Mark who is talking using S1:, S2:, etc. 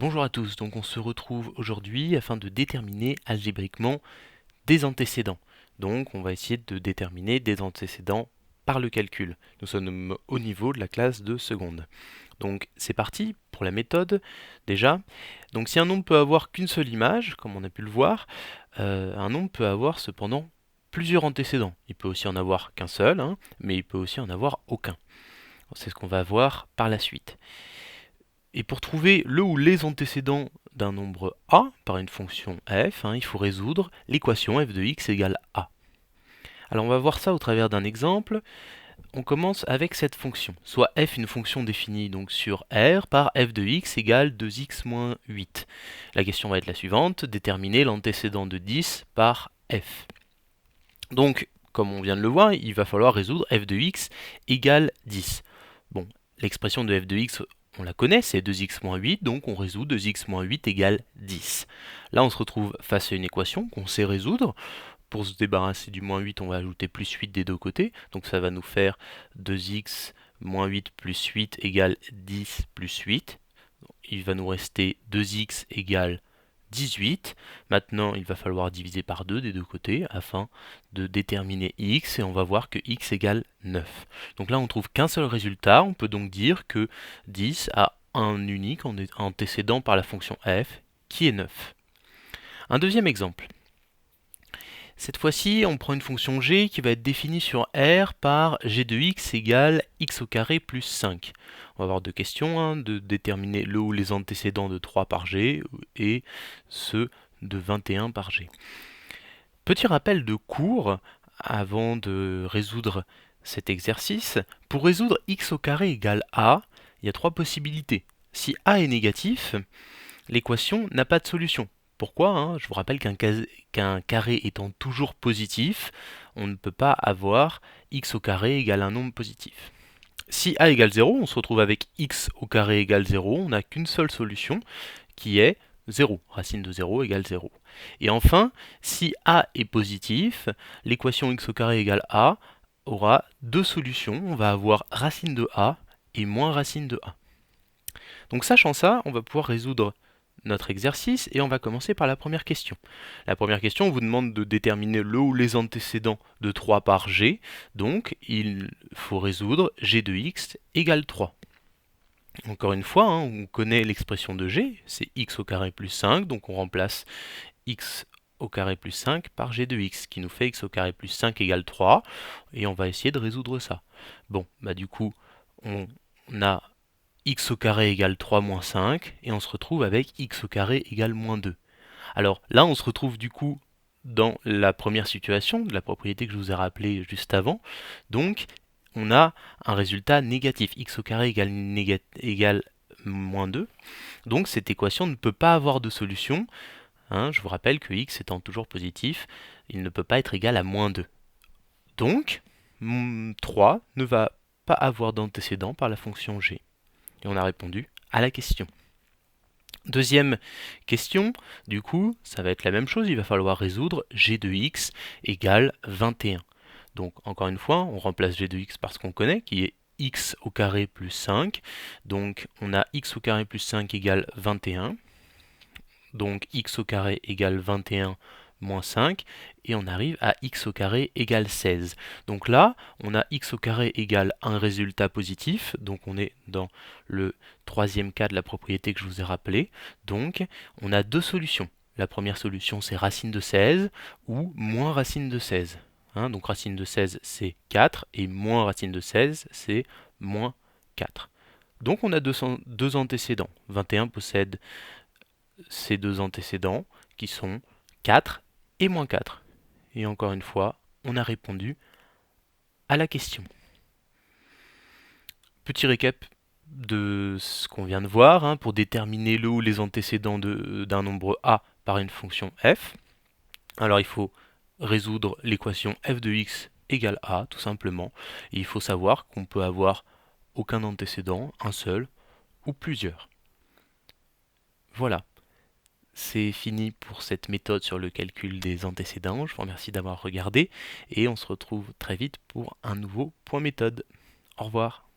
S1: Bonjour à tous, donc on se retrouve aujourd'hui afin de déterminer algébriquement des antécédents. Donc on va essayer de déterminer des antécédents par le calcul. Nous sommes au niveau de la classe de seconde. Donc c'est parti pour la méthode déjà. Donc si un nombre peut avoir qu'une seule image, comme on a pu le voir, un nombre peut avoir cependant plusieurs antécédents. Il peut aussi en avoir qu'un seul, hein, mais il peut aussi en avoir aucun. C'est ce qu'on va voir par la suite. Et pour trouver le ou les antécédents d'un nombre a par une fonction f, il faut résoudre l'équation f de x égale a. Alors on va voir ça au travers d'un exemple. On commence avec cette fonction, soit f une fonction définie donc sur R par f de x égale 2x moins 8. La question va être la suivante, déterminer l'antécédent de 10 par f. Donc, comme on vient de le voir, il va falloir résoudre f de x égale 10. Bon, l'expression de f de x, on la connaît, c'est 2x moins 8, donc on résout 2x moins 8 égale 10. Là, on se retrouve face à une équation qu'on sait résoudre. Pour se débarrasser du moins 8, on va ajouter plus 8 des deux côtés, donc ça va nous faire 2x moins 8 plus 8 égale 10 plus 8. Il va nous rester 2x égale 18. Maintenant, il va falloir diviser par 2 des deux côtés afin de déterminer x et on va voir que x égale 9. Donc là, on trouve qu'un seul résultat. On peut donc dire que 10 a un unique antécédent par la fonction f qui est 9. Un deuxième exemple. Cette fois-ci, on prend une fonction g qui va être définie sur R par g de x égale x au carré plus 5. On va avoir deux questions, de déterminer le ou les antécédents de 3 par g et ceux de 21 par g. Petit rappel de cours avant de résoudre cet exercice. Pour résoudre x au carré égale a, il y a trois possibilités. Si a est négatif, l'équation n'a pas de solution. Pourquoi Je vous rappelle qu'un carré étant toujours positif, on ne peut pas avoir x au carré égale un nombre positif. Si a égale 0, on se retrouve avec x au carré égale 0, on n'a qu'une seule solution qui est 0, racine de 0 égale 0. Et enfin, si a est positif, l'équation x au carré égale a aura deux solutions, on va avoir racine de a et moins racine de a. Donc sachant ça, on va pouvoir résoudre notre exercice et on va commencer par la première question. La première question, on vous demande de déterminer le ou les antécédents de 3 par g, donc il faut résoudre g de x égale 3. Encore une fois, on connaît l'expression de g, c'est x au carré plus 5, donc on remplace x au carré plus 5 par g de x, qui nous fait x au carré plus 5 égale 3, et on va essayer de résoudre ça. Bon, du coup, on a x au carré égale 3 moins 5, et on se retrouve avec x au carré égale moins 2. Alors là, on se retrouve du coup dans la première situation, de la propriété que je vous ai rappelée juste avant. Donc, on a un résultat négatif, x au carré égale moins 2. Donc cette équation ne peut pas avoir de solution. Je vous rappelle que x étant toujours positif, il ne peut pas être égal à moins 2. Donc, 3 ne va pas avoir d'antécédent par la fonction g. Et on a répondu à la question. Deuxième question, du coup, ça va être la même chose, il va falloir résoudre g de x égale 21. Donc encore une fois, on remplace g de x par ce qu'on connaît, qui est x au carré plus 5. Donc on a x au carré plus 5 égale 21. Donc x au carré égale 21 moins 5, et on arrive à x au carré égale 16. Donc là, on a x au carré égale un résultat positif, donc on est dans le troisième cas de la propriété que je vous ai rappelé. Donc on a deux solutions. La première solution, c'est racine de 16 ou moins racine de 16. Donc racine de 16, c'est 4, et moins racine de 16, c'est moins 4. Donc on a deux antécédents. 21 possède ces deux antécédents qui sont 4 et moins 4. Et encore une fois, on a répondu à la question. Petit récap de ce qu'on vient de voir, pour déterminer le ou les antécédents d'un nombre a par une fonction f. Alors il faut résoudre l'équation f de x égale a, tout simplement. Et il faut savoir qu'on peut avoir aucun antécédent, un seul ou plusieurs. Voilà. C'est fini pour cette méthode sur le calcul des antécédents. Je vous remercie d'avoir regardé et on se retrouve très vite pour un nouveau point méthode. Au revoir.